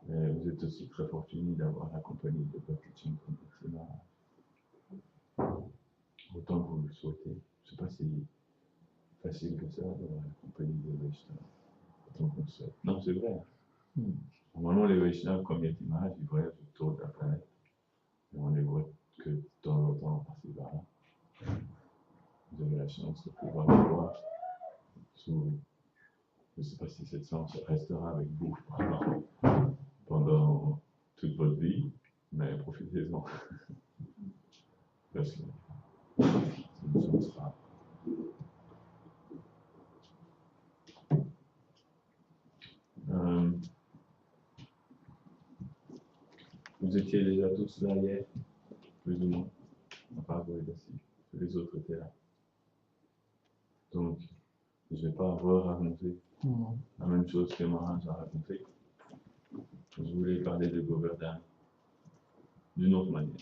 Vous êtes aussi très fortuné d'avoir la compagnie de Gopalji comme excellent, autant que vous le souhaitez. Je ne sais pas si c'est facile que ça d'avoir la compagnie de Vaishnava, autant qu'on le souhaite. Non, c'est vrai. Normalement, les Vaishnavas, comme Yatimaharaj, ils voyagent autour de la planète. Et on les voit que de temps en temps par-ci par-là. Vous avez la chance de pouvoir les voir sous. Je ne sais pas si cette chance restera avec vous pendant toute votre vie, mais profitez-en. Parce que c'est une chance rare. Vous étiez déjà tous là hier, plus ou moins, à part Goïdassi. Les autres étaient là. Donc, je ne vais pas raconter la même chose que Maharaj a raconté. Je voulais parler de Govardhan d'une autre manière.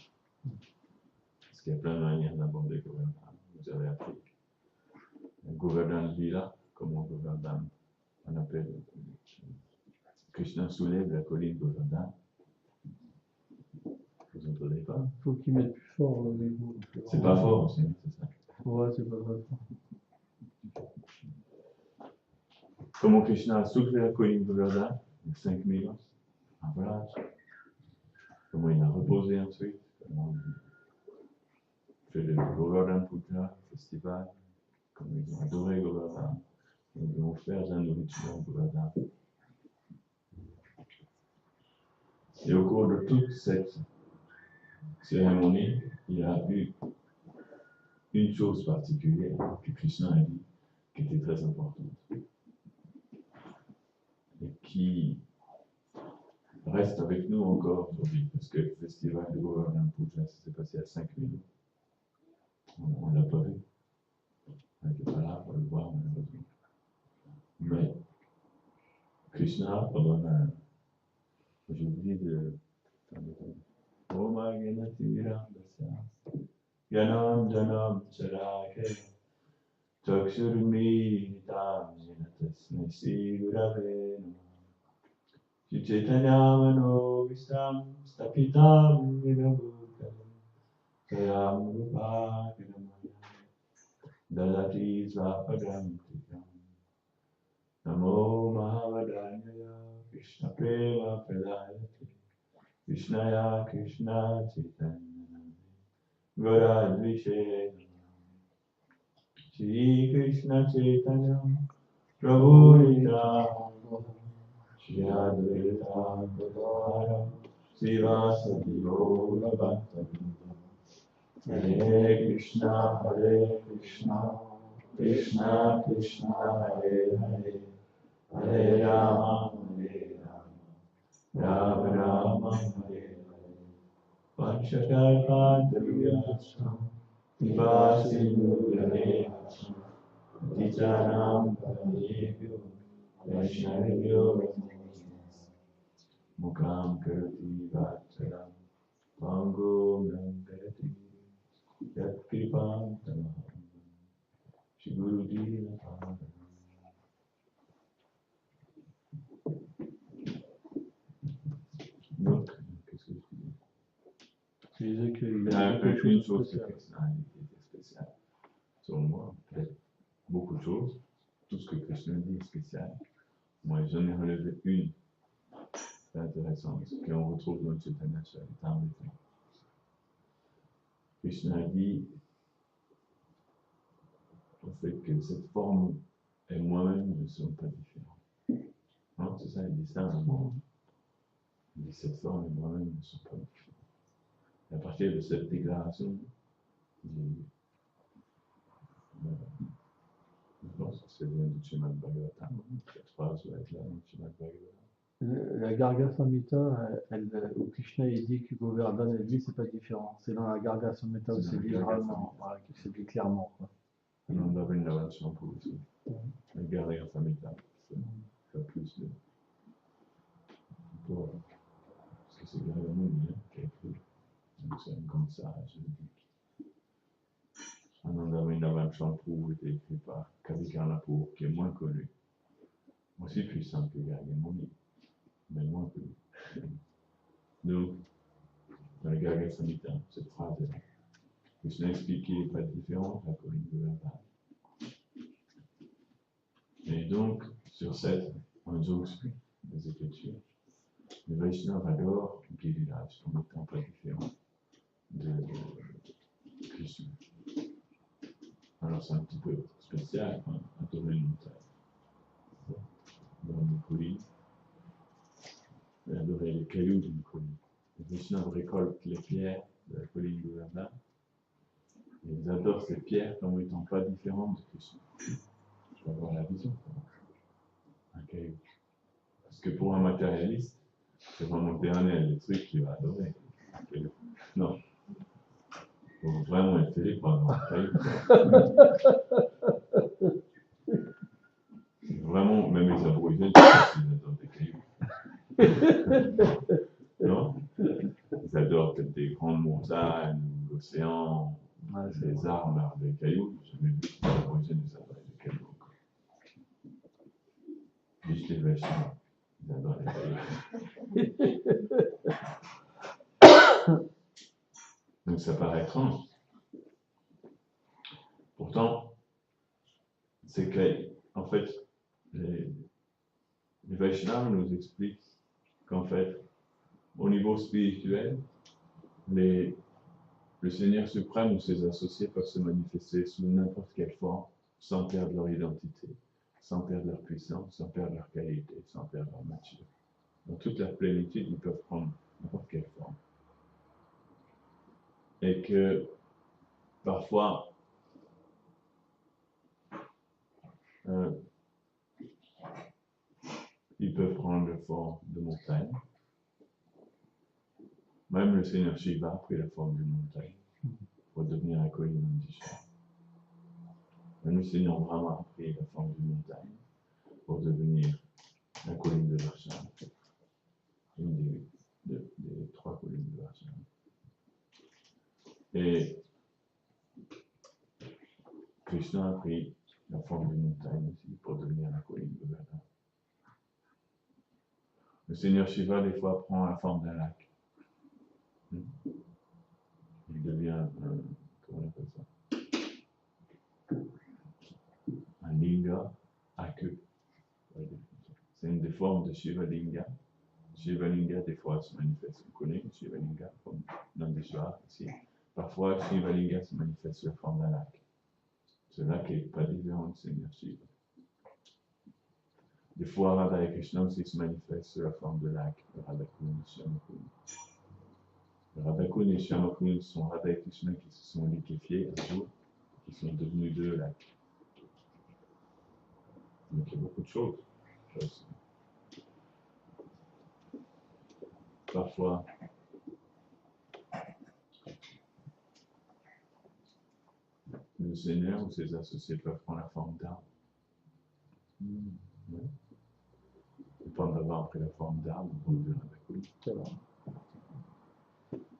Parce qu'il y a plein de manières d'aborder Govardhan. Vous avez appris. Govardhan Lila, comment Govardhan, on appelle Krishna soulève la colline Govardhan. Vous n'entendez pas? Il faut qu'il mette plus fort le niveau. C'est pas fort aussi, c'est ça. Ouais, c'est pas très fort. Comment Krishna a soulevé la colline Govardhan, il y a 5000 ans, en plage. Comment il a reposé ensuite, comment il fait le Govardhan Puja, festival, comment ils ont adoré Govardhan, comment ils ont offert la nourriture en Govardhan. Et au cours de toute cette cérémonie, il y a eu une chose particulière que Krishna a dit, qui était très importante, et qui reste avec nous encore aujourd'hui, parce que le festival de Govardhan Puja, ça s'est passé à 5000 ans. On ne l'a pas vu. On n'était pas là pour le voir, malheureusement. Mais Krishna, pendant la. J'ai oublié de. Om Aganati Virandasya Yanam Janam Charake Chakshurmi Nitam Jinatasme Sigurave Chaitanyamano Vistam Stapitam Vinabhutam Sayam Rupa Vinamaya Dalati Svapadam Tikam Namo Mahavadanyaya Krishna Prema Pradayate Krishnaya Krishna Chaitanya Garadvishe Shri Krishna Chaitanya Prabhu Nityananda Shri Advaita Gadadhara Srivasadi Gaura Bhaktavinda Hare Krishna Krishna Krishna Hare Hare Hare Rama Rama Rama Hare Hare Panchakarmadriyasam Vasimudaneyasam Tijanam Paranebhyo Vaishnavibhyo Mukam Karati Vacharam Pangum Rangarati Yat Kripam Tamaham Shri Guruji Naparam. Donc, qu'est-ce que je dis? Tu disais qu'il y a une chose qui était spéciale. Selon moi, peut-être beaucoup de choses. Tout ce que Krishna dit est spécial. Moi, j'en ai relevé une. C'est intéressant. Qu'on retrouve dans le Chaitanya Charitamrita. Krishna dit au fait que cette forme et moi-même ne sont pas différents. Non, c'est ça, il dit ça à un moment. Il dit cette forme et moi-même ne sont pas différents. Et à partir de cette déclaration, je pense que c'est bien du Srimad Bhagavatam. Cette phrase doit être là dans le Srimad Bhagavatam. La Garga Samhita, où Krishna il dit que Govardhan et lui, c'est pas différent. C'est dans la Garga Samhita où c'est dit vraiment, voilà, c'est dit clairement. Non, dans une invention pour aussi. La Garga Samhita, ça plus de. Parce que c'est Garga Muni qui a écrit. Donc c'est un grand sage. Anandamindavam Shampoo était écrit par Kavikarnapur, qui est moins connu. Aussi puissant que Garga Muni, mais moins connu. Donc, dans la Garga Samhita, cette phrase est là. Krishna explique qu'il n'est pas différent de la colline de Govardhan. Et donc, sur cette injonction des Écritures, le Vaishnava adore Giriraj comme étant pas différent de Krishna. Alors c'est un petit peu spécial, hein, adorer une montagne. Dans une colline, et adorer les cailloux d'une colline. Les Vaishnavas récoltent les pierres de la colline de Govardhan, et ils adorent ces pierres comme étant pas différentes de Krishna. Je vais avoir la vision, un caillou. Parce que pour un matérialiste, c'est vraiment éternel, le truc qu'il va adorer. Non. Il faut vraiment être télé pour avoir un caillou. Vraiment, même les aborigènes, ils adorent des cailloux. Non? Ils adorent peut-être des grandes montagnes, l'océan, les arbres, des cailloux. J'ai jamais vu que les aborigènes ils adoraient des cailloux encore. Juste les Vaishnavas, ils adorent les cailloux. Donc ça paraît étrange. Pourtant, c'est que, en fait, les Vaishnavas nous expliquent qu'en fait, au niveau spirituel, le Seigneur suprême ou ses associés peuvent se manifester sous n'importe quelle forme, sans perdre leur identité, sans perdre leur puissance, sans perdre leur qualité, sans perdre leur nature. Dans toute leur plénitude, ils peuvent prendre n'importe quelle forme. Et que parfois, ils peuvent prendre la forme de montagne. Même le Seigneur Shiva a pris la forme d'une montagne pour devenir la colline d'Indisha. Même le Seigneur Brahma a pris la forme d'une montagne pour devenir la colline de Varshana. Une des trois collines de Varshana. Et Krishna a pris la forme d'une montagne aussi pour devenir la colline de Govardhan. Le Seigneur Shiva, des fois, prend la forme d'un lac. Il devient, comment on appelle ça? Un linga à queue. C'est une des formes de Shiva Linga. Shiva Linga, des fois, se manifeste en colline, Shiva Linga, comme Nandeshwar ici. Parfois, Shiva Linga se manifeste sous la forme d'un lac. Ce lac n'est pas différent du Seigneur Shiva. Des fois, Radha et Krishna aussi se manifestent sous la forme de lac, Radhakun et Shyamakun. Radhakun et Shyamakun sont Radha et Krishna qui se sont liquéfiés un jour, qui sont devenus deux lacs. Donc il y a beaucoup de choses. Parfois, le Seigneur ou ses associés peuvent prendre la forme d'arbre. Ouais. Ils peuvent avoir pris la forme d'arbre ou de Radhakun.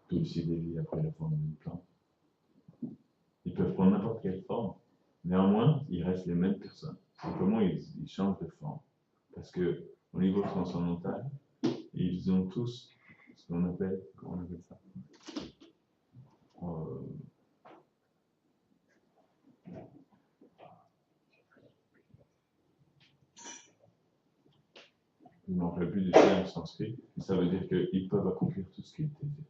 Tulsi Devi a pris la forme d'une plante. Ils peuvent prendre n'importe quelle forme. Néanmoins, ils restent les mêmes personnes. Simplement, ils changent de forme. Parce que, au niveau transcendantal, ils ont tous ce qu'on appelle, comment on appelle ça? Je ne me rappelle plus du terme sanskrit, mais ça veut dire qu'ils peuvent accomplir tout ce qu'ils désirent.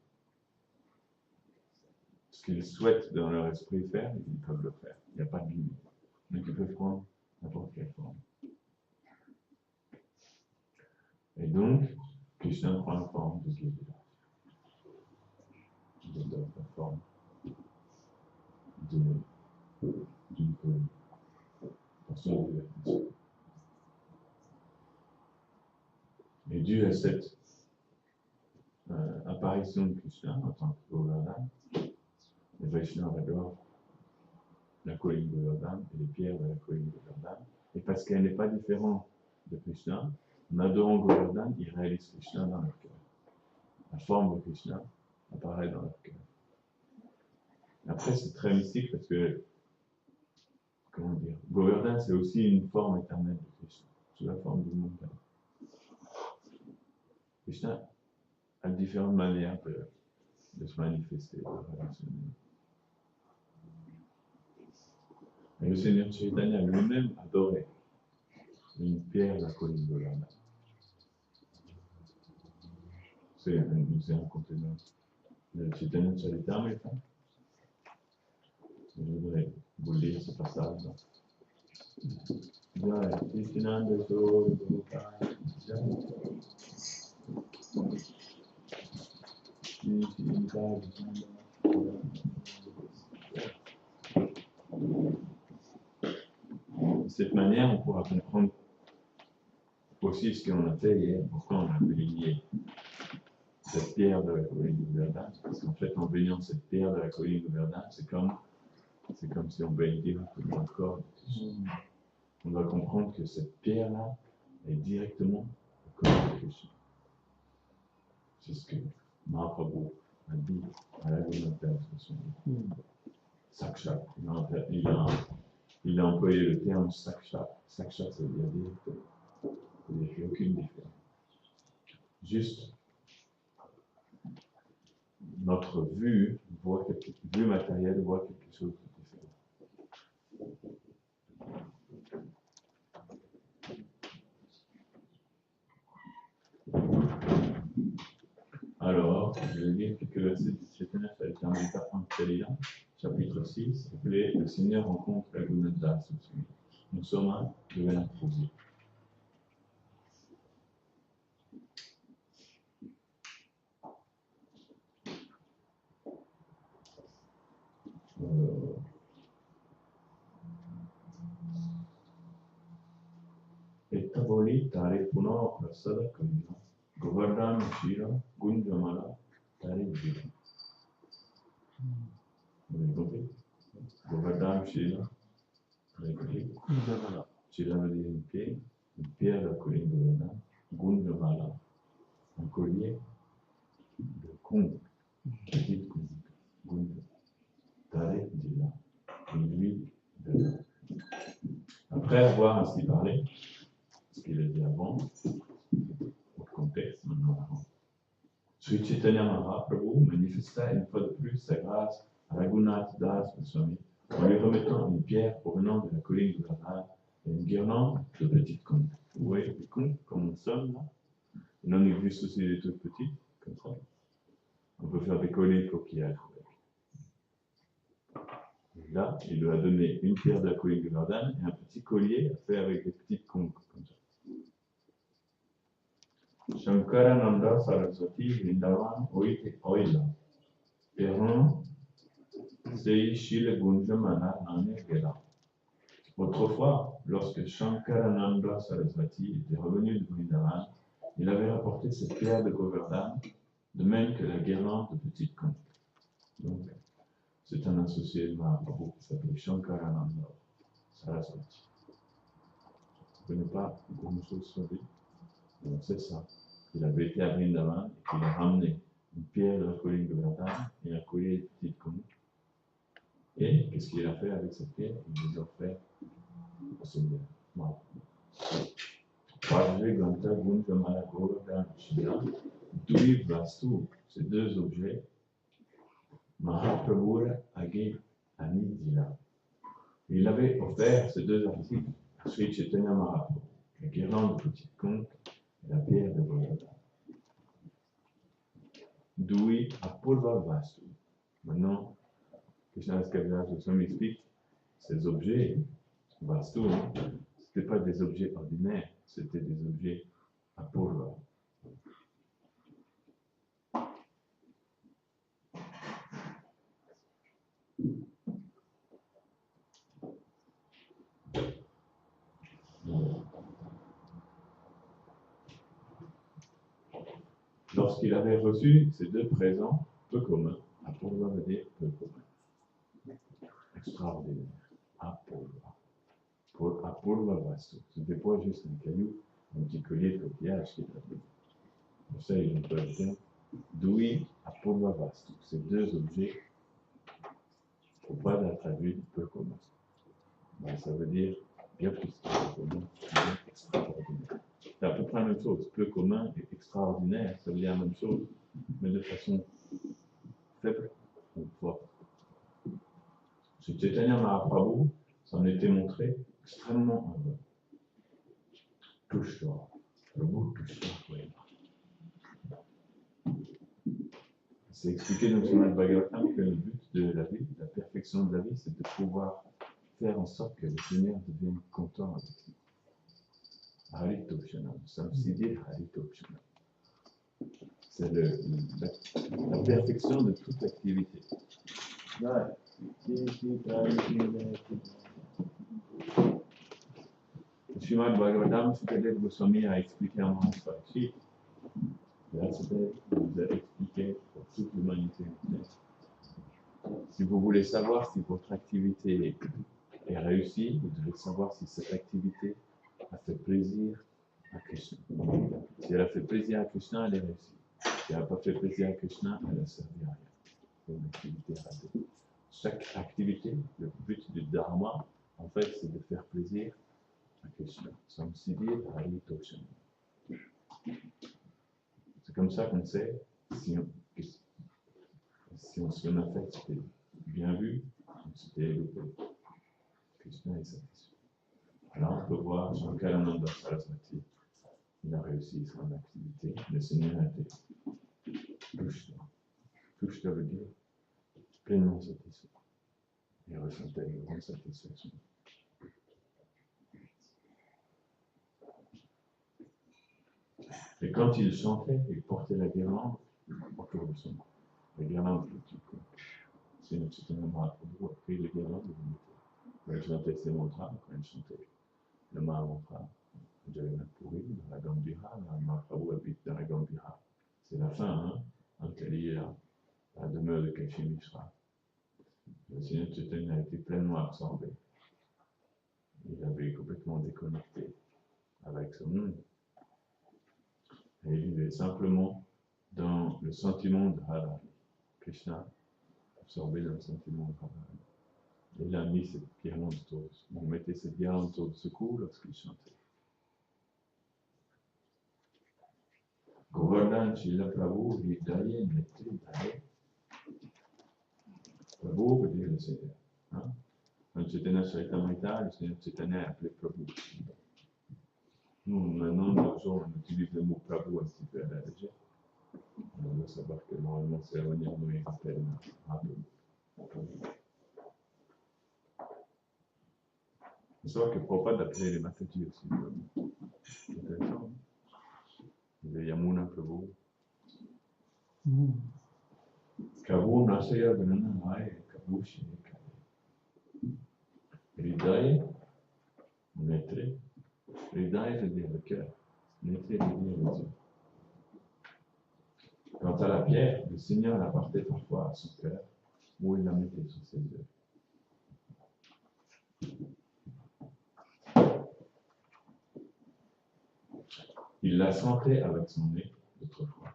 Ce qu'ils souhaitent dans leur esprit faire, ils peuvent le faire. Il n'y a pas de limite. Donc ils peuvent prendre n'importe quelle forme. Et donc, Krishna prend la forme de Giriraj. Il donne la forme d'une colline. Pour son divertissement. Et dû à cette apparition de Krishna en tant que Govardhan, les Vaishnavas adorent la colline de Govardhan et les pierres de la colline de Govardhan. Et parce qu'elle n'est pas différente de Krishna, en adorant Govardhan, ils réalisent Krishna dans leur cœur. La forme de Krishna apparaît dans leur cœur. Après, c'est très mystique parce que, comment dire, Govardhan, c'est aussi une forme éternelle de Krishna, sous la forme d'une montagne. Krishna a différentes manières de se manifester, de relationner. Et le Seigneur Chaitanya lui-même adorait une pierre de la colline de Govardhan. C'est un contenant. Le Chaitanya Charitamrita. Je voudrais vous lire ce passage. Jai Krishnanda Sor Gopalji. De cette manière, on pourra comprendre aussi ce qu'on a fait hier, pourquoi on a béni cette pierre de la colline de Govardhan. Parce qu'en fait, en baignant cette pierre de la colline de Govardhan, c'est comme si on baignait directement le corps. On doit comprendre que cette pierre-là est directement le corps de Krishna. C'est ce que Mahaprabhu a dit à la Govardhan de son livre. Sakshat. Il a employé le terme Sakshat. Sakshat, ça veut dire directement. Il n'y a aucune différence. Juste, notre vue matérielle voit quelque chose de différent. Alors, je vais lire quelques versets du Chaitanya Charitamrita Ankalila, chapitre 6, appelé Le Seigneur rencontre la Gunada Susumi. Nous sommes à Devanaprosi. Ettavoli tare puno prasada kalina, Govardhan Shira, Gunjamala, tare Vila. Vous avez compris? Govardhan Shira, Shira veut dire une pierre de la colline de Govardhan, Gunjamala, un collier de conque, petite conque, Gunja, tare Vila, une huile de. Après avoir ainsi parlé, ce qu'il a dit avant, au contexte maintenant. Sri Chaitanya Mahaprabhu manifesta une fois de plus sa grâce à Raghunath Das Goswami en lui remettant une pierre provenant de la colline de Govardhan et une guirlande de petites conques. Vous voyez les conques comme nous sommes là? Il en existe aussi des toutes petites, comme ça. On peut faire des colliers de coquillages avec. Et là, il lui a donné une pierre de la colline de Govardhan et un petit collier fait avec des petites conques comme ça. Shankarananda Saraswati Vrindavan Oite Oila Perron Sei Shil Gunjamana Nane Gela. Autrefois, lorsque Shankarananda Saraswati était revenu de Vrindavan, il avait rapporté cette pierre de Govardhan, de même que la guirlande de petites conques. Donc, c'est un associé de Mahaprabhu qui s'appelle Shankarananda Saraswati. On ne connaît pas beaucoup de choses sur lui. Donc c'est ça. Il avait été à Vrindavan et qu'il a ramené une pierre de la colline de Govardhan et un collier de petites conques. Et qu'est-ce qu'il a fait avec cette pierre? Il les a offert au Seigneur. Prajve Ganta Gunjamala Govardhan Shila, Dui Vastu, ces deux objets, Mahaprabhu Agi Anidila. Il avait offert ces deux articles à Sri Chaitanya Mahaprabhu, la guirlande de petites conques et la pierre de Govardhan. Dui Apurva Vastu. Maintenant, Krishna Kaviraj Goswami explique ces objets, Vastu, ce n'étaient pas des objets ordinaires, c'était des objets Apurva. Lorsqu'il avait reçu ces deux présents peu communs, Apurva veut dire peu commun, extraordinaire, Apurva. Apurva Vastu. Ce n'était pas juste un caillou, un petit collier de coquillage qui était appelé. Pour ça, ils ont pas le terme. Dui Apurva Vastu. Ces deux objets, il ne faut pas la traduire peu commun. Ben, ça veut dire bien plus que commun, bien extraordinaire. C'est à peu près la même chose. Peu commun et extraordinaire, ça veut dire la même chose, mais de façon faible ou forte. Ce Chaitanya Mahaprabhu s'en était montré extrêmement touchant. Le mot touchant, oui. C'est expliqué dans le Srimad Bhagavatam que le but de la vie, la perfection de la vie, c'est de pouvoir faire en sorte que le Seigneur devienne content avec nous. Haritopshanam, samsiddhi haritopshanam. C'est la perfection de toute activité. Le Srimad Bhagavatam, Sukadeva Goswami a expliqué en Maharashtra. Vyasadeva vous a expliqué pour toute l'humanité. Si vous voulez savoir si votre activité est réussie, vous devez savoir si cette activité a fait plaisir à Krishna. Si elle a fait plaisir à Krishna, elle est réussie. Si elle n'a pas fait plaisir à Krishna, elle n'a servi à rien. C'est une activité ratée. Chaque activité, le but du dharma, en fait, c'est de faire plaisir à Krishna. Samsiddhi haritoshanam. C'est comme ça qu'on sait si son affaire c'était bien vu, si c'était éloqué. Krishna est satisfait. Alors on peut voir Shankarananda Saraswati, il a réussi son activité, le Seigneur a été touché veut dire pleinement satisfait. Il ressentait une grande satisfaction. Et quand il chantait, il portait la guirlande autour de son cou. La guirlande du cou. C'est une petite Mahaprabhu a pris la guirlande et vous mettez. Quand il chantait ses mantras, quand il chantait le Mahamantra, Jagannath Puri, dans la Gambhira, la Mahaprabhu habite dans la Gambhira. C'est la fin, hein, quand elle est à la demeure de Kashi Mishra. Le Seigneur Chaitanya a été pleinement absorbé. Il avait complètement déconnecté avec ce monde. Et il vivait simplement dans le sentiment de Radha. Krishna, absorbé dans le sentiment de Radha. Et il a mis cette guirlande autour de ce cou. Il mettait cette guirlande autour de ce cou lorsqu'il chantait. Govardhan, Shila Prabhu, Hridaye, Netri, Daye. Prabhu veut dire le Seigneur. Hein? Quand Chaitanya Charitamrita, le Seigneur Chaitanya est appelé Prabhu. Nous, maintenant, nos jours, on utilise le mot Prabhu un petit peu à la légère. On doit savoir que normalement, c'est la manière dont il rappelle Prabhu. Il faut savoir que Prabhupada appelait les Mataji aussi Prabhu. C'est intéressant. Il y a Yamuna Prabhu. Kavu Nasaya Ganana Hai, Kavu Shinika. Hridaye, Netre. Hridaye veut dire le cœur. Netre veut dire les yeux. Quant à la pierre, le Seigneur la portait parfois à son cœur, où il la mettait sur ses yeux. Il la sentait avec son nez, d'autres fois.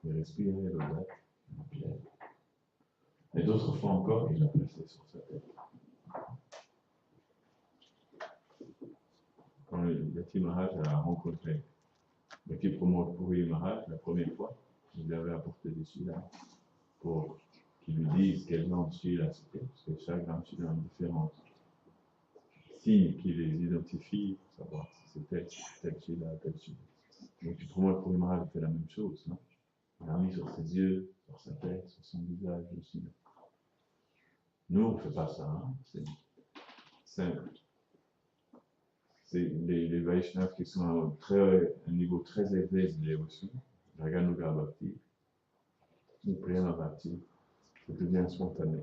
Il respirait l'odeur de la pierre. Et d'autres fois encore, il la plaçait sur sa tête. Quand Yati Maharaj a rencontré Bhakti Pramod Puri Maharaj la première fois, il lui avait apporté des shilas pour qu'il lui dise quel genre de shilas c'était, parce que chaque grande shila a différents signes qui les identifient pour savoir si c'était tel shila, tel shila. Donc Bhakti Pramod Puri Maharaj fait la même chose, non? Il a mis sur ses yeux, sur sa tête, sur son visage le shila. Nous, on ne fait pas ça, hein? C'est simple. C'est les Vaishnavas qui sont à un niveau très élevé de l'émotion, Raganuga Bhakti, ou Prema Bhakti, ça devient spontané.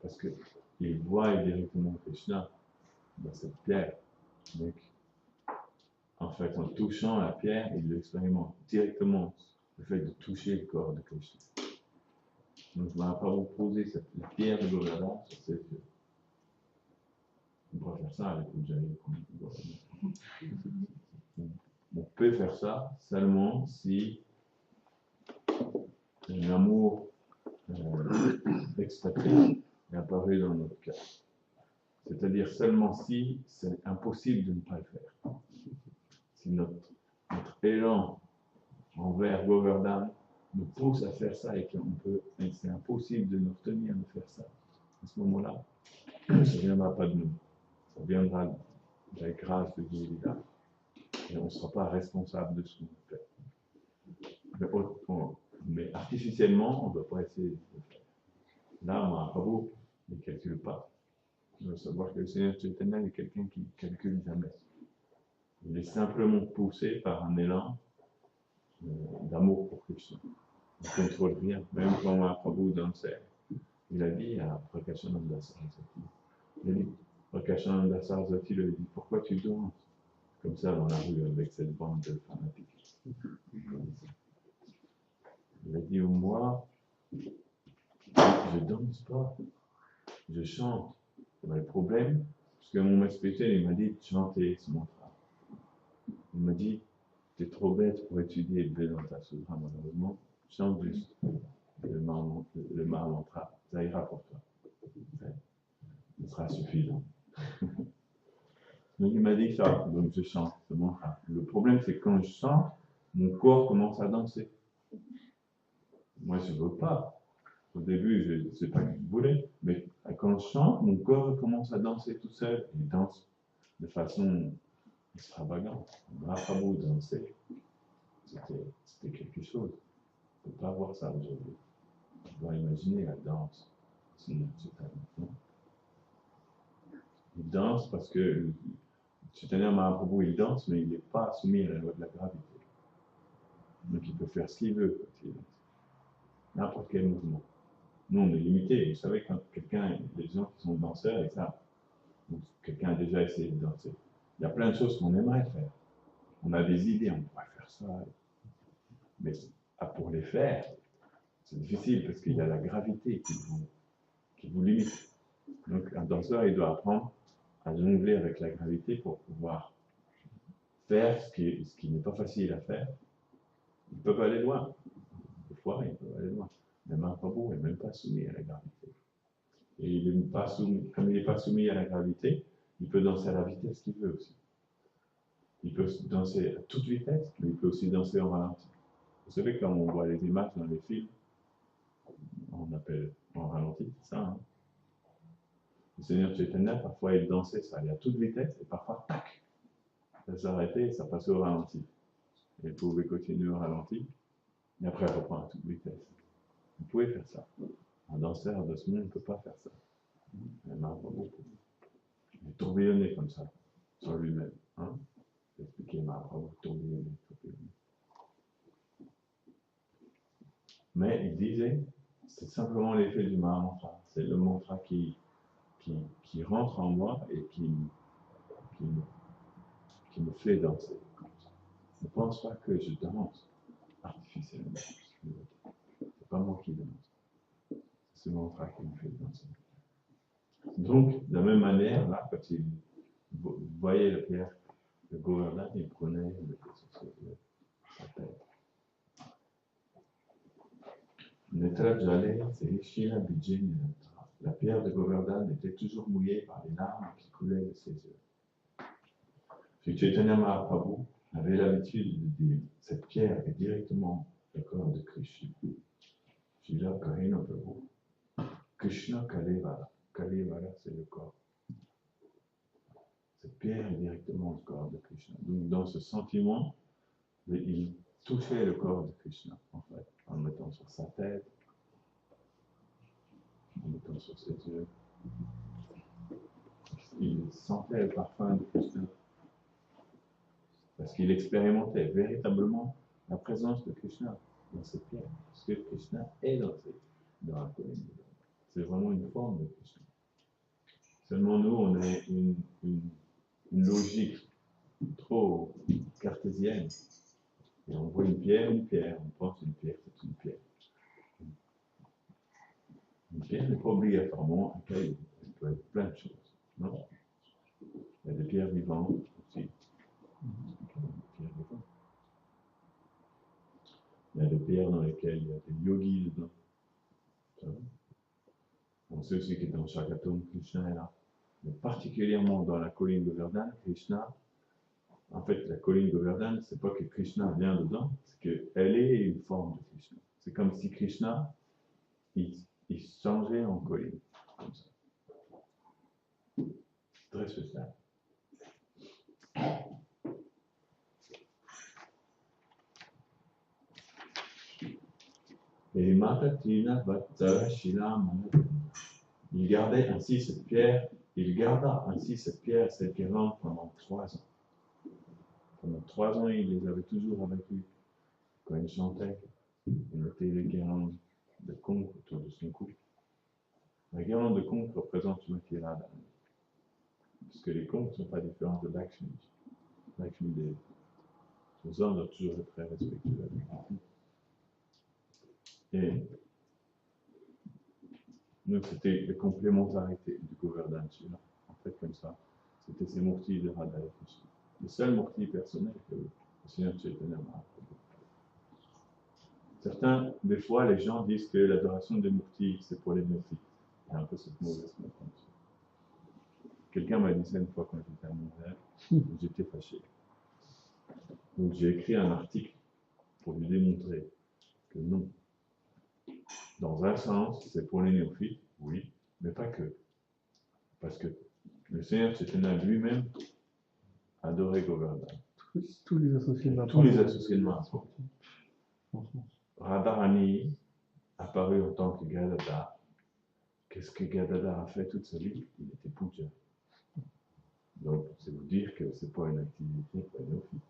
Parce qu'ils voient directement Krishna dans cette pierre. Donc, en fait, en touchant la pierre, ils l'expérimentent directement, le fait de toucher le corps de Krishna. Donc, Mahaprabhu posait la pierre de Govardhan sur ses yeux. On peut faire ça avec Ujjayi. On peut faire ça seulement si un amour expatrié est apparu dans notre cœur. C'est-à-dire seulement si c'est impossible de ne pas le faire. Si notre élan envers Govardhan nous pousse à faire ça et c'est impossible de nous retenir de faire ça, à ce moment-là, ça ne viendra pas de nous. Ça viendra de la grâce de Dieu là. Et on ne sera pas responsable de ce qu'on fait. Mais artificiellement, on ne doit pas essayer de le faire. Là, Mahaprabhu, il ne calcule pas. Il doit savoir que le Seigneur Chaitanya est quelqu'un qui ne calcule jamais. Il est simplement poussé par un élan d'amour pour Krishna. Il ne contrôle rien. Même quand Mahaprabhu dansait, il a dit à Prakashananda Saraswati, il a dit, Prakashananda Saraswati lui a dit, pourquoi tu danses comme ça dans la rue avec cette bande de fanatiques? Il a dit, moi, je ne danse pas, je chante. Le problème, parce que mon maître spirituel, il m'a dit de chanter ce mantra. Il m'a dit, tu es trop bête pour étudier le Vedanta Sutra, malheureusement. Chante juste le Mahamantra, ça ira pour toi. Ce sera suffisant. Donc il m'a dit ça, donc je chante ce mantra. Le problème, c'est que quand je chante, mon corps commence à danser. Moi, je ne veux pas. Au début, je ne sais pas que je voulais, mais quand je chante, mon corps commence à danser tout seul. Il danse de façon extravagante. Mahaprabhu dansait, c'était quelque chose. On ne peut pas voir ça aujourd'hui. On doit imaginer la danse. Il danse parce que Chaitanya Mahaprabhu, il danse, mais il n'est pas soumis à la loi de la gravité. Donc il peut faire ce qu'il veut quand il danse. N'importe quel mouvement. Nous, on est limité. Vous savez, quand les gens qui sont danseurs, et ça, quelqu'un a déjà essayé de danser. Il y a plein de choses qu'on aimerait faire. On a des idées, on pourrait faire ça. Mais pour les faire, c'est difficile parce qu'il y a la gravité qui vous limite. Donc un danseur, il doit apprendre à jongler avec la gravité pour pouvoir faire ce qui n'est pas facile à faire. Ils peuvent aller loin. Des fois, ils peuvent aller loin. Mais Mahaprabhu n'est même pas soumis à la gravité. Et il n'est pas soumis, comme il n'est pas soumis à la gravité, il peut danser à la vitesse qu'il veut aussi. Il peut danser à toute vitesse, mais il peut aussi danser en ralenti. Vous savez, quand on voit les images dans les films, on appelle en ralenti, c'est ça. Hein? Le Seigneur Chaitanya, parfois il dansait, ça allait à toute vitesse, et parfois, tac, ça s'arrêtait et ça passait au ralenti. Et il pouvait continuer au ralenti, et après reprendre à toute vitesse. Vous pouvez faire ça. Un danseur de ce monde ne peut pas faire ça. Il m'a beaucoup. Il est tourbillonné comme ça, sur lui-même. Hein? J'ai expliqué Mahaprabhu, tourbillonné. Mais il disait, c'est simplement l'effet du Mahamantra. C'est le mantra qui rentre en moi et qui me fait danser. Ne pense pas que je danse artificiellement. C'est pas moi qui danse. C'est ce mantra qui me fait danser. Donc, de la même manière, là, quand il voyait le père de Govardhan, il prenait sa tête. Netra Jalé, c'est Shila Bijay. La pierre de Govardhan était toujours mouillée par les larmes qui coulaient de ses yeux. Sri Chaitanya Mahaprabhu avait l'habitude de dire cette pierre est directement le corps de Krishna. Shila Karina Prabhu. Krishna Kalevara. Kalevara, c'est le corps. Cette pierre est directement le corps de Krishna. Donc, dans ce sentiment, il touchait le corps de Krishna, en fait, en le mettant sur sa tête, en le mettant sur ses yeux. Il sentait le parfum de Krishna. Parce qu'il expérimentait véritablement la présence de Krishna dans cette pierre. Parce que Krishna est dans la colline. C'est vraiment une forme de Krishna. Seulement nous, on a une logique trop cartésienne. Et on voit une pierre, on pense une pierre, c'est une pierre. Une pierre n'est pas obligatoirement un caillou. Elle peut être plein de choses. Non? Il y a des pierres vivantes aussi. Il y a des pierres dans lesquelles il y a des yogis dedans. On sait aussi que dans Shakatum, Krishna est là. Mais particulièrement dans la colline Govardhan, Krishna, en fait, la colline Govardhan, c'est pas que Krishna vient dedans, c'est qu'elle est une forme de Krishna. C'est comme si Krishna, il changeait en colline, comme ça. Très spécial. Et Matatina Vattara Shila Manadana. Il gardait ainsi cette pierre, il garda ainsi cette pierre, cette guirlande pendant 3 ans. Pendant 3 ans, il les avait toujours avec lui. Quand il chantait, il mettait les guirlandes de conques autour de son cou. La guirlande de conques représente le Radha. Parce que les conques ne sont pas différents de Lakshmi. Lakshmi, les hommes doivent toujours être très respectueux avec lui. Et donc c'était la complémentarité du Govardhan. En fait, comme ça, c'était ces murtis de Radha et Krishna. Les seuls murtis personnels que le Seigneur Chaitanya a. Certains, des fois, les gens disent que l'adoration des murtis, c'est pour les néophytes. Il y a un peu cette mauvaise compréhension. Quelqu'un m'a dit ça une fois quand j'étais à Montréal, j'étais fâché. Donc j'ai écrit un article pour lui démontrer que non. Dans un sens, c'est pour les néophytes, oui, mais pas que. Parce que le Seigneur Chaitanya lui-même adorait Govardhan. Tous les associés de Mahaprabhu. Radharani apparu en tant que Gadadhar. Qu'est-ce que Gadadhar a fait toute sa vie? Il était puja. Donc, c'est vous dire que ce n'est pas une activité pour les néophytes.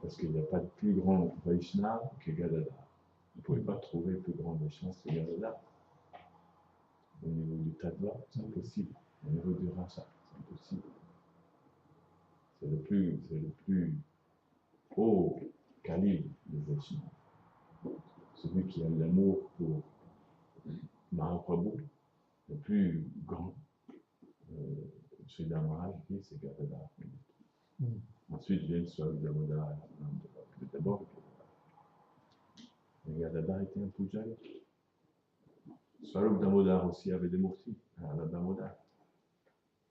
Parce qu'il n'y a pas de plus grand Vaishnava que Gadadhar. Vous ne pouvez pas trouver plus grand Vaishnava que Gadadhar. Au niveau du Tattva, c'est impossible. Au niveau du Rasa, c'est impossible. C'est le plus haut calibre des Vaishnavas. Celui qui a l'amour pour Mahaprabhu, le plus grand, Sri Damaraj, c'est Gadadhar. Ensuite vient Swami Damodar. Mais d'abord, Gadadhar était un pujari. Swami Damodar aussi avait des murtis, à la Damodar.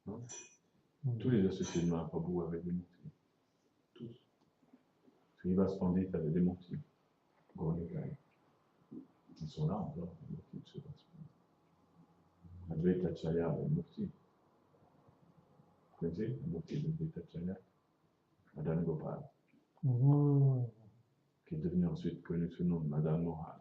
Tous les associés de Mahaprabhu avaient des murtis. Tous. Srivas Pandit avait des murtis. Gaurikai. Ils sont là encore, les murtis de Srivas Pandit. Advaita Chaya avait un murti. Vous connaissez le murti d'Advaita Chaya? Madame Gopal. Qui est devenue ensuite connue sous le nom de Madame Mohan.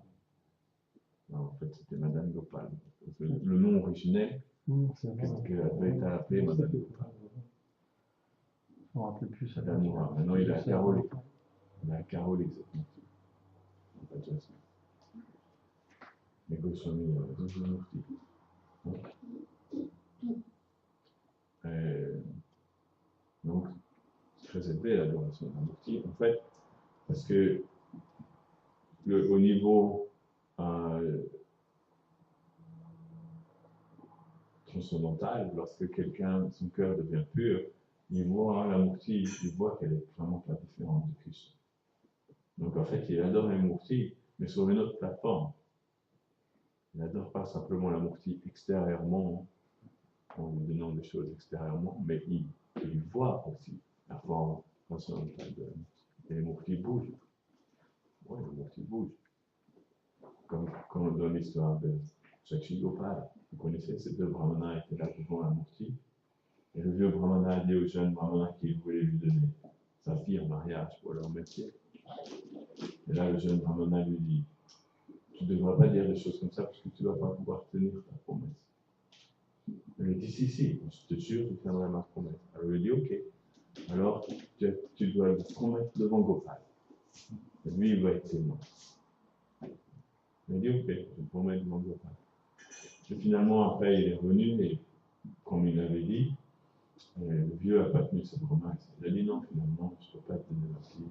Non, en fait, c'était Madame Gopal. Le nom originel, qu'est-ce qu'elle avait été appelée Madame Gopal? Je ne me rappelle plus. Madame Mohan. Maintenant, il est à Carolique. Il est à Carolique, cette murti. Pas de Jasmine. Mais Goswami, deux murtis. Donc, c'est très élevé l'adoration d'un murti. En fait, parce que au niveau transcendantal, lorsque quelqu'un, son cœur devient pur, il voit la murti, il voit qu'elle est vraiment pas différente de Krishna. Donc en fait, il adore la murti, mais sur une autre plateforme. Il n'adore pas simplement la murti extérieurement, en lui donnant des choses extérieurement, mais il voit aussi la forme transcendantale de la murti. Et les murtis bougent. Oui, les murtis bougent. Comme dans l'histoire de Shakshi Gopal. Vous connaissez, ces deux brahmanas étaient là devant la murti. Et le vieux brahmana a dit au jeune brahmana qu'il voulait lui donner sa fille en mariage pour leur métier. Et là, le jeune brahmana lui dit, tu ne devras pas dire des choses comme ça parce que tu ne vas pas pouvoir tenir ta promesse. Il lui dit, si, je te jure, je tiendrai ma promesse. Alors il lui dit, ok. Alors, tu dois le promettre devant Gopal. Et lui, il va être témoin. Il dit, ok, je promets devant Gopal. Et finalement, après, il est revenu et, comme il avait dit, le vieux n'a pas tenu sa promesse. Il a dit, non, finalement, je ne peux pas te donner ma fille.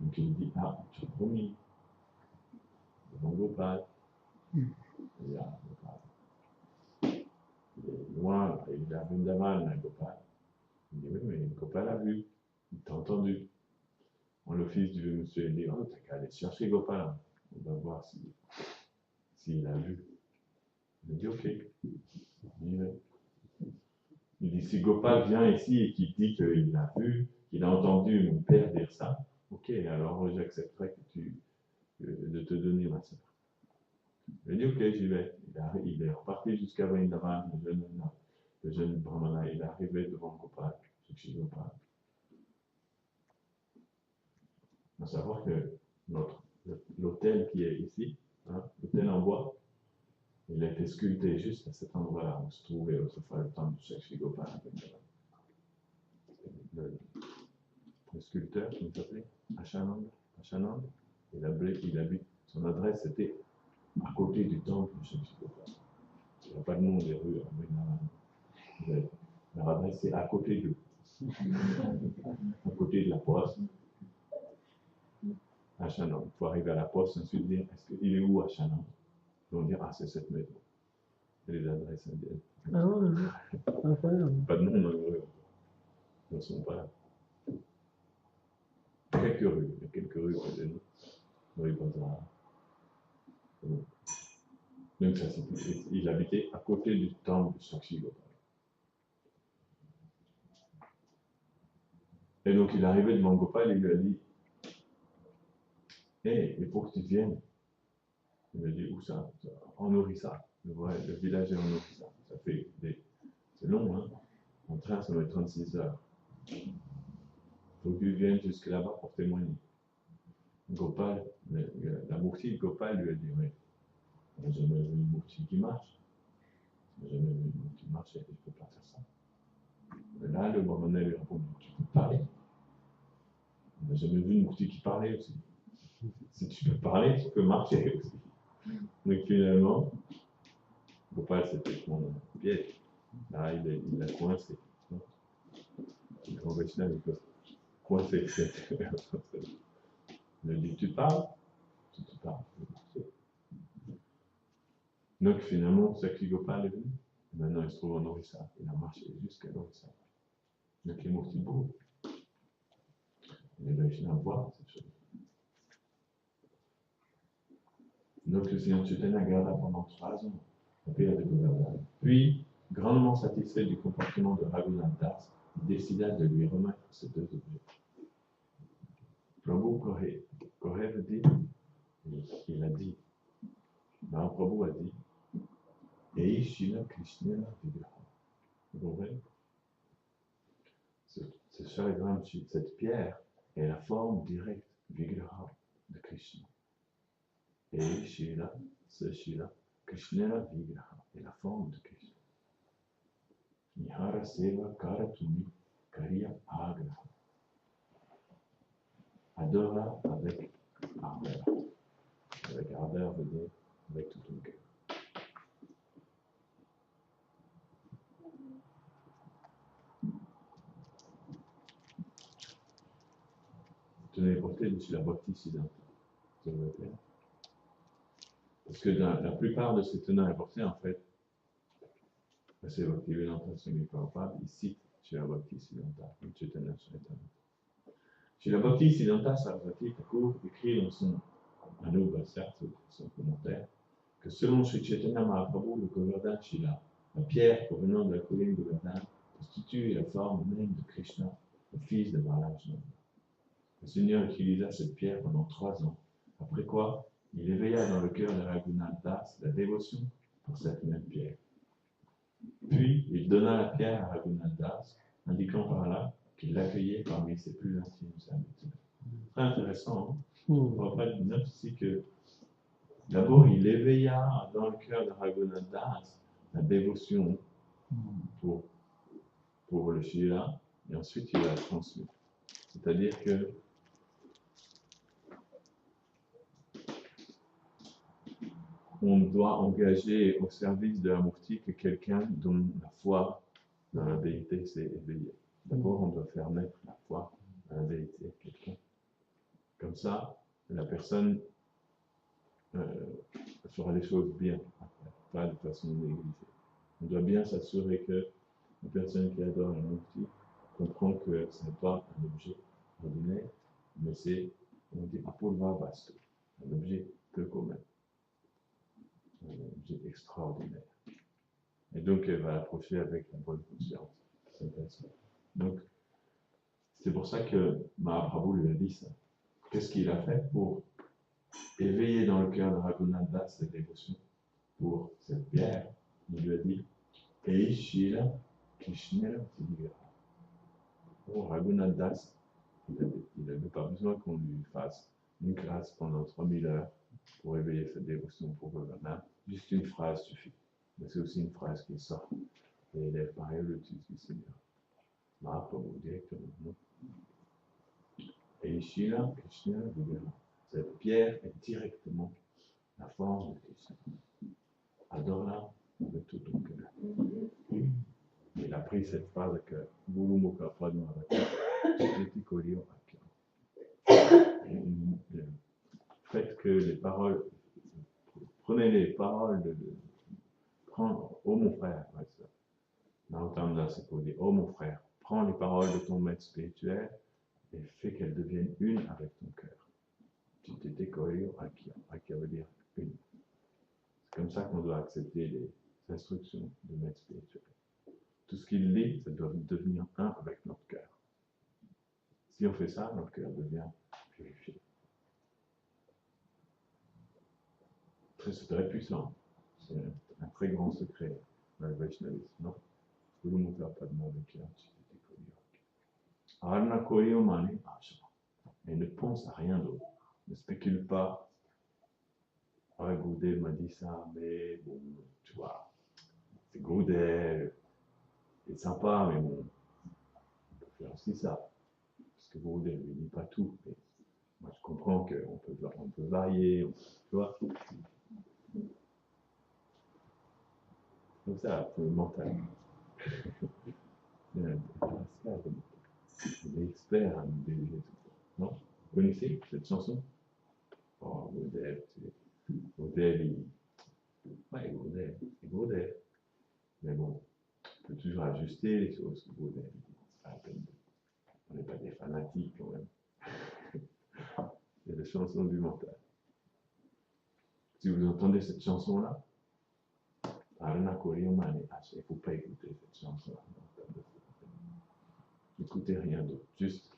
Donc il dit, ah, tu as promis. Devant Gopal. Il y a Gopal. Il est loin, il a Vrindavan à Gopal. Il dit, oui, mais Gopal a vu. Il t'a entendu. Le fils du monsieur, il dit, oh, t'as qu'à aller chercher Gopal. On va voir s'il a vu. Il dit, ok. Il dit, si Gopal vient ici et qu'il dit qu'il a vu, qu'il a entendu mon père dire ça, ok, alors j'accepterai que tu donner ma sœur. Il a dit, ok, j'y vais. Il est reparti jusqu'à Vrindavan, le jeune brahmana. Il est arrivé devant Gopal, chez Gopal. Il faut savoir que l'hôtel qui est ici, hein, l'hôtel en bois, il a été sculpté juste à cet endroit-là où se trouvait autrefois le temple du Shri Gopal. Le sculpteur, qui s'appelait Achanand, son adresse était à côté du temple du Shri Gopal. Il n'y a pas de nom des rues. Leur adresse est à côté d'eux, à côté de la poste. Achanand. Il faut arriver à la poste, ensuite dire, il est où Achanand? Ils vont dire, ah, c'est cette maison. C'est les adresses indiennes. Ah ouais, incroyable. Pas de nom dans les rues. Ils ne sont pas là. Quelques rues, il y a quelques rues près de nous. Rue Bazar. Donc ça, il habitait à côté du temple du Shri Gopal. Et donc il est arrivé devant Gopal et il lui a dit, hey, il faut que tu viennes. Il m'a dit, où ça? En Orissa. Le village est en Orissa. C'est long, hein? En train, ça met 36 heures. Il faut que tu viennes jusque là-bas pour témoigner. Gopal, la Murti de Gopal lui a dit, oui, j'ai jamais vu une Murti qui marche. J'ai jamais vu une Murti marcher, je ne peux pas faire ça. Et là, le Brahmana lui a répondu, tu peux parler. On n'a jamais vu une Murti qui parlait aussi. Si tu peux parler, tu peux marcher aussi. Donc finalement, Gopal s'est fait mon piège. Là, il a coincé. Le grand Vaishnava, il a coincé. Il a dit, tu parles? Tu parles. Donc finalement, Shri Gopal est venu. Maintenant, il se trouve en Orissa. Il a marché jusqu'à l'Orissa. Donc les Murti beaux. Les Vaishnavas voient cette chose. Donc le Seigneur Chaitanya garda pendant 3 ans la paix de Govardhan. Puis, grandement satisfait du comportement de Raghunath Das, il décida de lui remettre ces 2 objets. Prabhu Korev dit, il a dit, Mahaprabhu a dit, et Shila Krishna Vigraha. Vous comprenez? Ce chalagram, cette pierre est la forme directe, Vigraha, de Krishna. Et Shila, Krishna Vigraha est la forme de Krishna. Nihara Seva Karatumi Kariya Agraha. Adora avec ardeur. Avec ardeur veut dire avec tout ton cœur. Tenez portée de la Bhakti Siddhanta. Parce que dans la plupart de ces tenants importés, en fait, c'est Bhaktivedanta Swami Prabhupada, il cite chez la Bhakti Siddhanta, comme Chaitanya Chaitanya. Chez la Bhakti Siddhanta, Sarasvati Thakur écrit dans son Anubhasya, son commentaire, que selon Sri Chaitanya Mahaprabhu, le Govardhan Shila, la pierre provenant de la colline Govardhan, constitue la forme même de Krishna, le fils de Maharaj Nanda. Le Seigneur utilisa cette pierre pendant 3 ans, après quoi il éveilla dans le cœur de Raghunath Das la dévotion pour cette même pierre. Puis il donna la pierre à Raghunath Das, indiquant par là qu'il l'accueillait parmi ses plus intimes amis. Très intéressant, hein? On va pas note ici que d'abord il éveilla dans le cœur de Raghunath Das la dévotion pour le Shila, et ensuite il l'a transmis. C'est-à-dire que on doit engager au service de la Murti que quelqu'un dont la foi dans la vérité s'est éveillée. D'abord, on doit faire naître la foi dans la vérité à quelqu'un. Comme ça, la personne fera les choses bien, pas de façon négligée. On doit bien s'assurer que la personne qui adore la Murti comprend que ce n'est pas un objet ordinaire, mais c'est, on dit, apurva vastu, un objet peu commun. Un objet extraordinaire. Et donc, elle va l'approcher avec la bonne conscience. C'est intéressant. Donc, c'est pour ça que Mahaprabhu lui a dit ça. Qu'est-ce qu'il a fait pour éveillé dans le cœur de Raghunatha cette dévotion pour cette pierre, il lui a dit Et Shila Krishna Tigara. Oh, Raghunatha, il n'avait pas besoin qu'on lui fasse une grâce pendant 3000 heures pour éveiller cette dévotion pour Govardhan. Juste une phrase suffit. Mais c'est aussi une phrase qui sort et elle est pareille le titre du Seigneur. Mahaprabhu directement. Non? Et Shila Krishna Tigara. Cette pierre est directement la forme de Krishna. Adore-la de tout ton cœur. Il a pris cette phrase que Guru Mukha Padma Chititi Kolyo Akya. Faites que les paroles, prenez les paroles prends, oh mon frère, Nautanda c'est pour dire, oh mon frère, prends les paroles de ton maître spirituel et fais qu'elles deviennent une avec ton cœur. Chititi Kolyo Akya. Akya veut dire une. C'est comme ça qu'on doit accepter les instructions du maître spirituel. Tout ce qu'il dit, ça doit devenir un avec notre cœur. Si on fait ça, notre cœur devient purifié. C'est très puissant. C'est un très grand secret dans le Vaishnavisme, non? Guru Mukha Padma Vikya Chititi Kolyo. Arna Kolyo Mani Ashama. Et ne pense à rien d'autre. Ne spécule pas. Ah, Goudel m'a dit ça, mais bon, tu vois, c'est Goudel. C'est sympa, mais bon, on peut faire aussi ça. Parce que Goudel ne lui dit pas tout. Mais moi, je comprends qu'on peut varier, tu vois. Comme ça, un peu mental. Il est expert à nous diriger. Non? Vous connaissez cette chanson? Oh, Goudel, Goudel, ouais, Goudel, c'est Goudel. Mais bon, on peut toujours ajuster les choses. Goudel, c'est pas la peine. On n'est pas des fanatiques quand même. C'est la chanson du mental. Si vous entendez cette chanson-là, il ne faut pas écouter cette chanson-là. N'écoutez rien d'autre, juste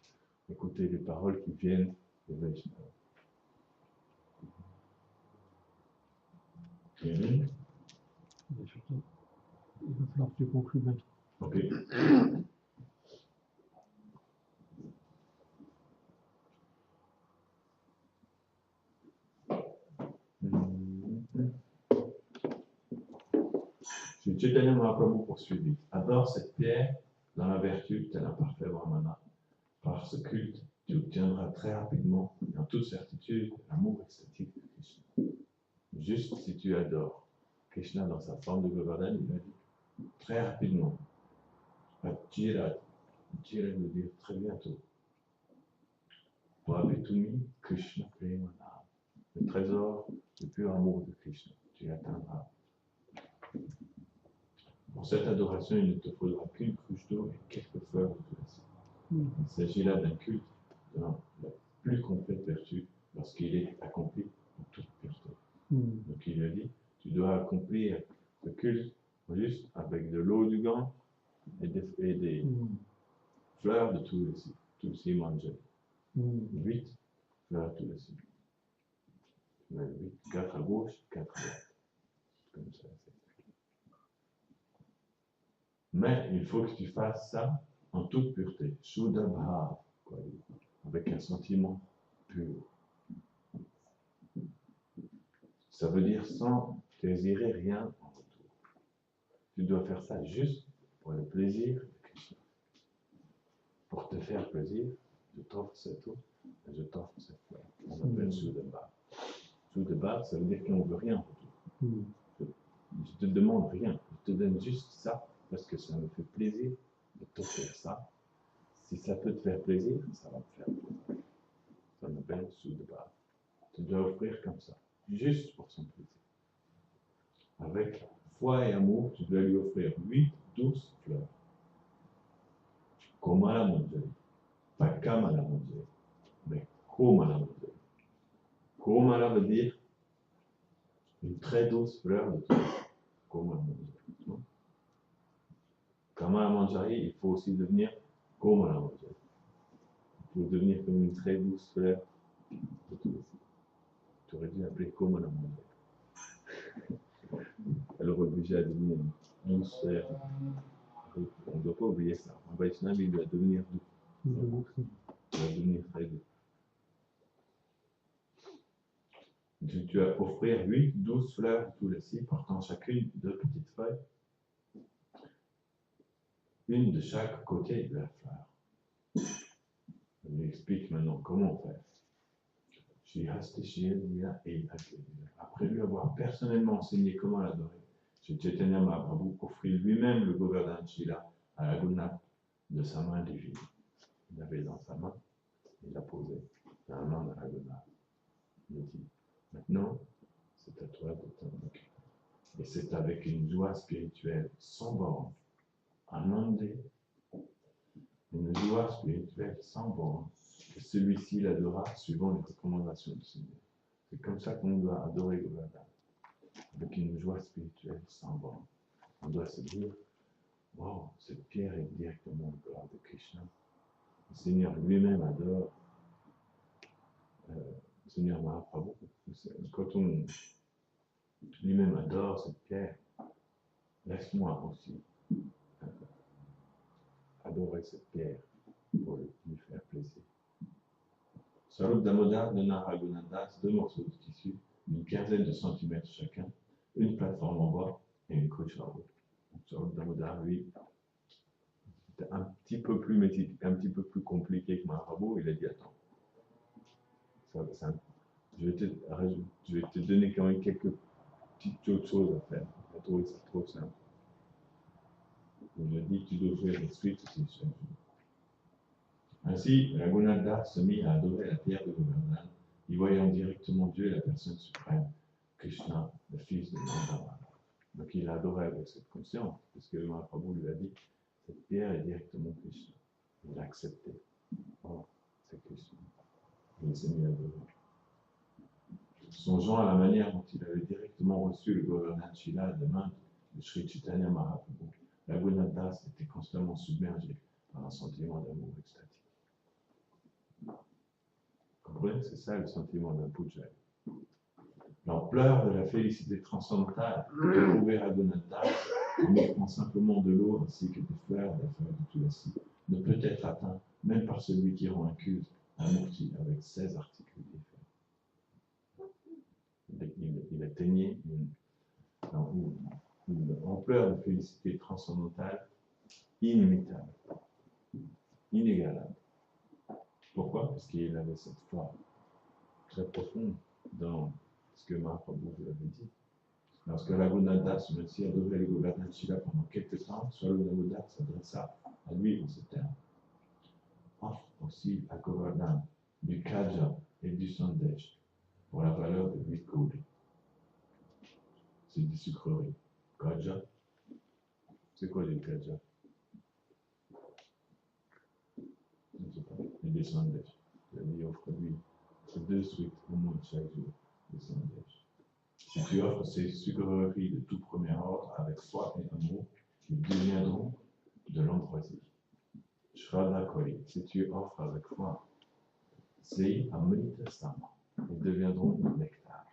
écoutez les paroles qui viennent de Vaishnava. Il va falloir que tu conclues maintenant. Ok. Chaitanya Mahaprabhu poursuivit. Adore cette pierre dans la vertu tel un parfait brahmana. Par ce culte, tu obtiendras très rapidement et en toute certitude l'amour extatique de Krishna. Juste si tu adores Krishna dans sa forme de Govardhan, il a dit très rapidement. Jirat veut dire très bientôt. Bhavetumi Krishna Premana. Le trésor du pur amour de Krishna. Tu l'atteindras. Pour cette adoration, il ne te faudra qu'une cruche d'eau et quelques fleurs de tuilasi. Il s'agit là d'un culte de la plus complète vertu lorsqu'il est accompli en toute pureté. Donc il lui a dit, tu dois accomplir ce culte juste avec de l'eau du Gange et des fleurs de Tulsi Manjari. 8 fleurs de Tulsi. 4 à gauche, 4 à droite. Comme ça, c'est. Mais il faut que tu fasses ça en toute pureté. Shuddha Bhav, avec un sentiment pur. Ça veut dire sans désirer rien en retour. Tu dois faire ça juste pour le plaisir de Krishna. Pour te faire plaisir, je t'offre cette eau et je t'offre cette fleur. On appelle Shuddha Bhav. Shuddha Bhav, ça veut dire qu'on ne veut rien en retour. Je te demande rien, je te donne juste ça parce que ça me fait plaisir de t'offrir ça. Si ça peut te faire plaisir, ça va te faire plaisir. Ça m'appelle Shuddha Bhav. Tu dois offrir comme ça, juste pour son plaisir. Avec foi et amour, tu dois lui offrir 8 douces fleurs. Komala Manjari. Pas Kamala Manjari, mais Komala Manjari. Komala veut dire une très douce fleur de Tulsi. Komala Manjari. Kamala Manjari, il faut aussi devenir Komala Manjari. Il faut devenir comme une très douce fleur de Tulsi. Tu aurait dû l'appeler comme la Mandir. Elle aurait obligé à devenir une sphère. On ne doit pas oublier ça. Un Vaishnava, il doit devenir doux. Il doit devenir très doux. Tu vas offrir 8-12 fleurs de tulasi, portant chacune 2 petites feuilles, une de chaque côté de la fleur. Je lui explique maintenant comment faire. Après lui avoir personnellement enseigné comment l'adorer, Sri Chaitanya Mahaprabhu offrit lui-même le Govardhan Shila à Raghunath de sa main divine. Il l'avait dans sa main, il l'a posé dans la main de Raghunath. Il dit, maintenant, c'est à toi de t'en occuper. Et c'est avec une joie spirituelle sans borne, une joie spirituelle sans borne, que celui-ci l'adora suivant les recommandations du Seigneur. C'est comme ça qu'on doit adorer Govardhan, avec une joie spirituelle sans borne. On doit se dire, wow, cette pierre est directement le corps de Krishna. Le Seigneur lui-même adore le Seigneur Mahaprabhu. Quand on lui-même adore cette pierre, laisse-moi aussi adorer cette pierre pour lui faire plaisir. Swarup Damodar donna à Raghunath 2 morceaux de tissu d'une quinzaine de centimètres chacun, une plateforme en bois et une couche en haut. Swarup Damodar, lui, c'était un petit peu plus compliqué que Mahaprabhu. Il a dit, attends, je vais te donner quand même quelques petites autres choses à faire. Pas trouvé ça trop simple. Il a dit, tu dois faire une suite aussi chaque jour. Ainsi, Raghunath se mit à adorer la pierre de Govardhan, y voyant directement Dieu, la personne suprême, Krishna, le fils de Nanda. Donc il a adoré avec cette conscience, parce que Mahaprabhu lui a dit, cette pierre est directement Krishna. Il a accepté. Oh, c'est Krishna. Il s'est mis à adorer. Songeant à la manière dont il avait directement reçu le Govardhan Shila de main de Sri Chaitanya Mahaprabhu, Raghunath était constamment submergé par un sentiment d'amour extatique. Vous comprenez, c'est ça le sentiment d'un puja. L'ampleur de la félicité transcendantale de trouver Raghunath en offrant simplement de l'eau ainsi que des fleurs et des feuilles de tulasi ne peut être atteint même par celui qui rend un culte un murti avec 16 articles différents. Il atteignait une ampleur de félicité transcendantale inimitable, inégalable. Pourquoi? Parce qu'il avait cette foi très profonde dans ce que Mahaprabhu lui avait dit. Lorsque Raghunath se mit à adorer le Govardhan Shila pendant quelques temps, Swarup Damodar s'adressa à lui en ces termes. Offre aussi à Govardhan du kaja et du sandej pour la valeur de 8 gaudis. C'est des sucreries. Kaja, c'est quoi les kaja? Je ne sais pas. Et des sandej. Il offre lui 2 suites au moins chaque jour de sandej. Si tu offres ces sucreries de tout premier ordre avec foi et amour, ils deviendront de l'ambroisie. Shraddha Koli, si tu offres avec foi, c'est Amrita Sama, ils deviendront du nectar.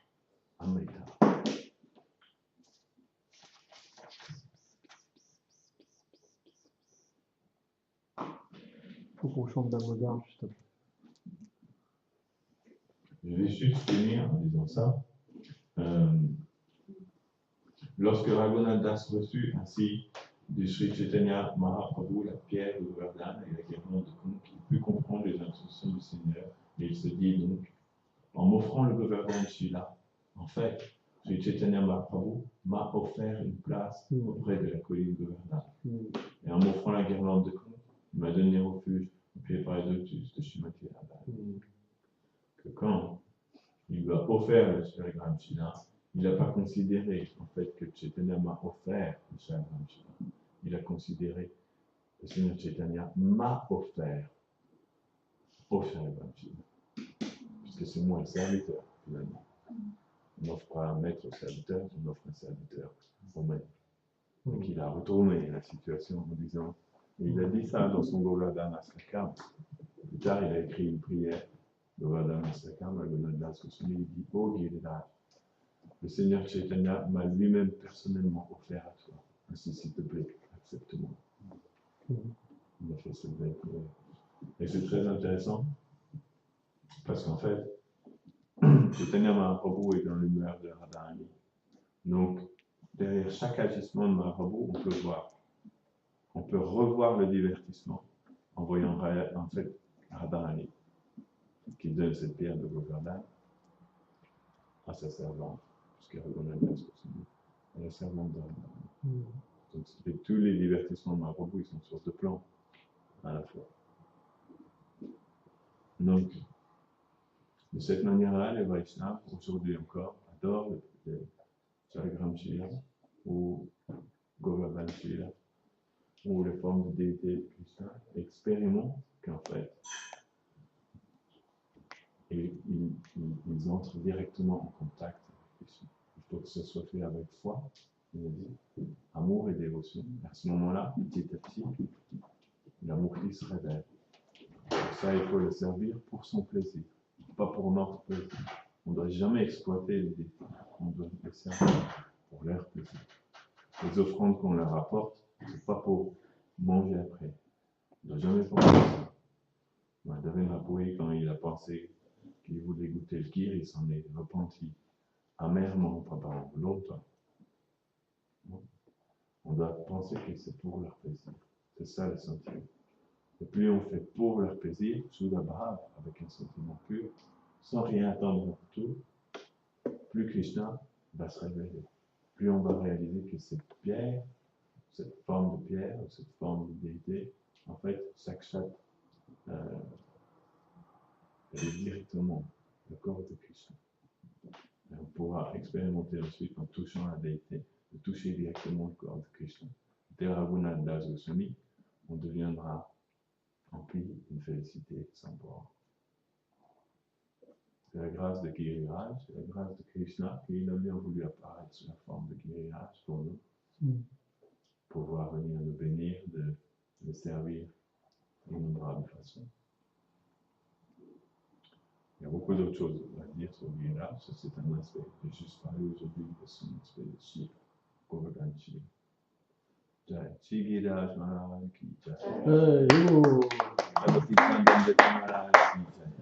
Amrita. Il faut qu'on chante Damodar juste après. Je vais juste finir en disant ça. Lorsque Raghunath reçut ainsi du Sri Chaitanya Mahaprabhu la pierre de Govardhan et la guirlande de conque, il put comprendre les instructions du Seigneur et il se dit donc, en m'offrant le Govardhan Shila, en fait, Sri Chaitanya Mahaprabhu m'a offert une place auprès de la colline Govardhan. Et en m'offrant la guirlande de conque, il m'a donné refuge au pied par les lotus de Srimati Radha. Que quand il lui a offert le Shalagram Shila, il n'a pas considéré en fait que Chaitanya m'a offert le Shalagram Shila. Il a considéré que le Seigneur Chaitanya m'a offert au Shalagram Shila. Puisque c'est moi le serviteur, finalement. On n'offre pas un maître au serviteur, on offre un serviteur au maître. Donc il a retourné la situation en disant, et il a dit ça dans son Govardhan Astakam. Plus tard, il a écrit une prière Govardhan Mastakam, Raghunath Goswami, il dit, oh Giriraj, le Seigneur Chaitanya m'a lui-même personnellement offert à toi. Ainsi, s'il te plaît, accepte-moi. Il a fait cette belle prière. Et c'est très intéressant, parce qu'en fait, Chaitanya Mahaprabhu est dans l'humeur de Radharani. Donc, derrière chaque agissement de Mahaprabhu, on peut revoir le divertissement en voyant en fait Radharani, qui donne cette pierre de Govardhan à sa servante, puisqu'elle reconnaît la servante de Radharani. Donc, tous les divertissements de Mahaprabhu, ils sont sur deux plans à la fois. Donc, de cette manière-là, les Vaishnavas, aujourd'hui encore, adorent le Charigram Shila ou Govardhan Shila ou les formes de déité de Krishna, expérimentent qu'en fait, ils entrent directement en contact avec Krishna. Il faut que ce soit fait avec foi, on a dit, amour et dévotion. À ce moment-là, petit à petit, l'amour qui se révèle. Pour ça, il faut le servir pour son plaisir, pas pour notre plaisir. On ne doit jamais exploiter les déités, on doit les servir pour leur plaisir. Les offrandes qu'on leur apporte, ce n'est pas pour manger après. On ne doit jamais penser ça. David Rapoué, quand il a pensé qu'il voulait goûter le kir, il s'en est repenti amèrement, pas par longtemps. On doit penser que c'est pour leur plaisir. C'est ça le sentiment. Et plus on fait pour leur plaisir, sous la brave, avec un sentiment pur, sans rien attendre en retour, plus Krishna va se révéler. Plus on va réaliser que cette pierre, cette forme de pierre, cette forme de déité, en fait, Sakshat, elle est directement le corps de Krishna. Et on pourra expérimenter ensuite, en touchant la déité, de toucher directement le corps de Krishna. Dès Raghunath Das Goswami, on deviendra rempli d'une félicité sans borne. C'est la grâce de Giriraj, c'est la grâce de Krishna, et il a bien voulu apparaître sous la forme de Giriraj pour nous, pour pouvoir venir nous bénir, de le servir d'innombrables façons. Il y a beaucoup d'autres choses à dire sur Giriraj, ça c'est un aspect. J'ai juste parlé aujourd'hui de son aspect de Shiva, Govardhan Shiva. Jai, Shri Giriraj Maharaj ki Jai. Bhagavati Chandan Maharaj ki Jai.